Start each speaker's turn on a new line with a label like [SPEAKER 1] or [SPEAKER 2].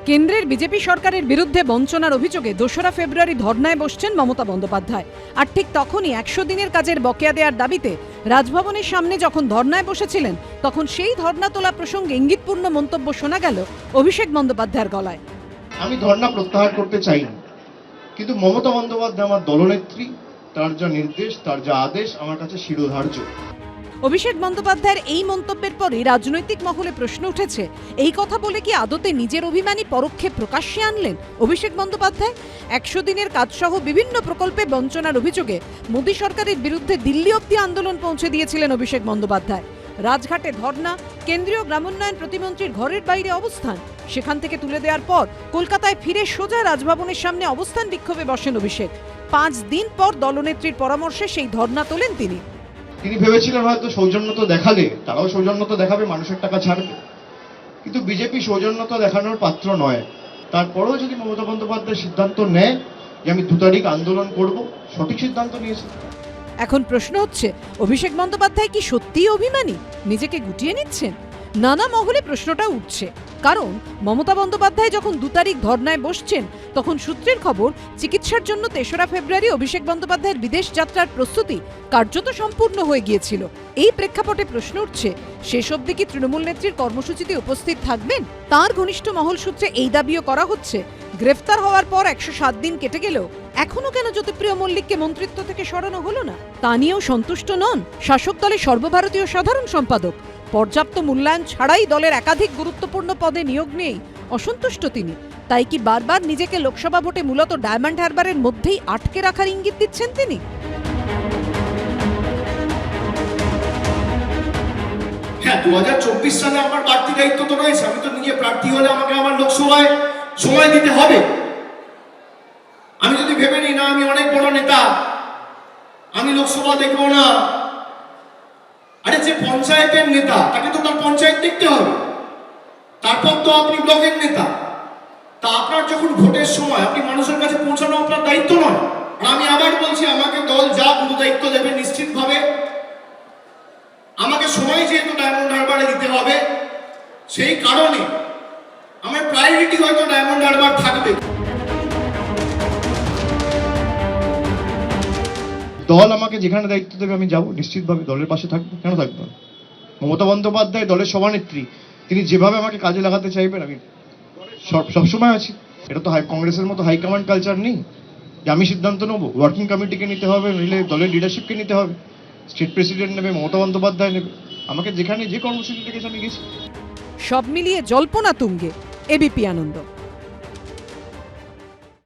[SPEAKER 1] কেন্দ্রের বিজেপি সরকারের বিরুদ্ধে বঞ্চনার অভিযোগে ২রা ফেব্রুয়ারি ধর্নায় বসছেন মমতা বন্দ্যোপাধ্যায়। আর ঠিক তখনই ১০০ দিনের কাজের বকেয়া দেওয়ার দাবিতে রাজভবনের সামনে যখন ধর্নায় বসেছিলেন, তখন সেই ধর্না তোলা প্রসঙ্গে ইঙ্গিতপূর্ণ মন্তব্য শোনা গেল অভিষেক বন্দ্যোপাধ্যায়ের গলায়।
[SPEAKER 2] আমি ধর্না প্রত্যাহার করতে চাই না, কিন্তু মমতা বন্দ্যোপাধ্যায় আমার দলনেত্রী, তার যা নির্দেশ, তার যা আদেশ আমার কাছে শিরোধার্য।
[SPEAKER 1] অভিষেক বন্দ্যোপাধ্যায়ের এই মন্তব্যের পরই রাজনৈতিক মহলে প্রশ্ন উঠেছে, এই কথা বলে কি আদতে নিজের অভিমানী পরোক্ষে প্রকাশ্যে আনলেন অভিষেক বন্দ্যোপাধ্যায়? ১০০ দিনের কাজসহ বিভিন্ন প্রকল্পে বঞ্চনার অভিযোগে মোদী সরকারের বিরুদ্ধে দিল্লি অব্দি আন্দোলন পৌঁছে দিয়েছিলেন অভিষেক বন্দ্যোপাধ্যায়। রাজঘাটে ধর্না, কেন্দ্রীয় গ্রামোন্নয়ন প্রতিমন্ত্রীর ঘরের বাইরে অবস্থান, সেখান থেকে তুলে দেওয়ার পর কলকাতায় ফিরে সোজা রাজভবনের সামনে অবস্থান বিক্ষোভে বসেন অভিষেক। ৫ দিন পর দলনেত্রীর পরামর্শে সেই ধর্না তোলেন তিনি।
[SPEAKER 2] তিনি ভেবেছিলেন হয়তো সৌজন্যতা দেখালে তারাও সৌজন্যতা দেখাবে, মানুষের টাকা ছাড়বে, কিন্তু বিজেপি সৌজন্যতা দেখানোর পাত্র নয়। তারপরেও যদি মমতা বন্দ্যোপাধ্যায় সিদ্ধান্ত নেয় যে আমি ২ তারিখ আন্দোলন করব, সঠিক সিদ্ধান্ত নিয়েছে।
[SPEAKER 1] এখন প্রশ্ন হচ্ছে, অভিষেক বন্দ্যোপাধ্যায় কি সত্যিই অভিমানী, নিজেকে গুটিয়ে নিচ্ছেন? নানা মহলে প্রশ্নটা উঠছে, কারণ মমতা বন্দ্যোপাধ্যায় যখন ২ তারিখ ধর্নায় বসছেন, তখন সূত্রের খবর চিকিৎসার জন্য ৩রা ফেব্রুয়ারি অভিষেক বন্দ্যোপাধ্যায়ের বিদেশ যাত্রার প্রস্তুতি কার্যত সম্পূর্ণ হয়ে গিয়েছিল। এই প্রেক্ষাপটে প্রশ্ন উঠছে, শেষ অবধি কি তৃণমূল নেত্রীর কর্মসূচিতে উপস্থিত থাকবেন? তার ঘনিষ্ঠ মহল সূত্রে এই দাবিও করা হচ্ছে, গ্রেফতার হওয়ার পর ১০৭ দিন কেটে গেলেও এখনো কেন জ্যোতিপ্রিয় মল্লিককে মন্ত্রিত্ব থেকে সরানো হলো না, তা নিয়েও সন্তুষ্ট নন শাসক দলের সর্বভারতীয় সাধারণ সম্পাদক। পর্যাপ্ত মূল্যায়ন ছাড়াই দলের একাধিক গুরুত্বপূর্ণ পদে নিয়োগ নিয়েই অসন্তুষ্ট তিনি। তাই কি বারবার নিজেকে লোকসভা ভোটে মূলত ডায়মন্ড হারবারের মধ্যেই আটকে রাখার ইঙ্গিত দিচ্ছেন তিনি?
[SPEAKER 3] হ্যাঁ, ২০২৪ সালে আমার প্রার্থী দায়িত্ব তো রয়েছে। আমি তো নিজে প্রার্থী হলে আমাকে আমার লোকসভায় সময় দিতে হবে। আমি যদি ভেবে নিই না আমি অনেক বড় নেতা, আমি লোকসভা দেখবো না, আরে যে পঞ্চায়েতের নেতা তাকে তো তার পঞ্চায়েত দেখতে হবে, তারপর তো আপনি ব্লকের নেতা। তা আপনার যখন ভোটের সময় আপনি মানুষের কাছে পৌঁছানো আপনার দায়িত্ব নয়? আর আমি আবার বলছি, আমাকে দল যা কোনো দায়িত্ব দেবে নিশ্চিতভাবে আমাকে সময় যেহেতু ডায়মন্ড হারবারে দিতে হবে, সেই কারণে আমার প্রায়োরিটি হয়তো ডায়মন্ড হারবার থাকবে।
[SPEAKER 2] দল আমাকে যেখানে দায়িত্ব দেবে আমি যাব, নিশ্চিতভাবে দলের পাশে থাকবো, কেন থাকবো? মমতা বন্দ্যোপাধ্যায় দলের সভানেত্রী, তিনি যেভাবে আমাকে কাজে লাগাতে চাইবেন আমি সবসময় আছি। এটা তো কংগ্রেসের মতো হাইকমান্ড কালচার নেই যে আমি সিদ্ধান্ত নেবো। ওয়ার্কিং কমিটিকে নিতে হবে, নইলে দলের লিডারশিপকে নিতে হবে, স্টেট প্রেসিডেন্ট নেবে, মমতা বন্দ্যোপাধ্যায় নেবে। আমাকে যেখানে যে কর্মসূচি ডেকেছে আমি গেছি।
[SPEAKER 1] সব মিলিয়ে জল্পনা তুঙ্গে এবিপি আনন্দ।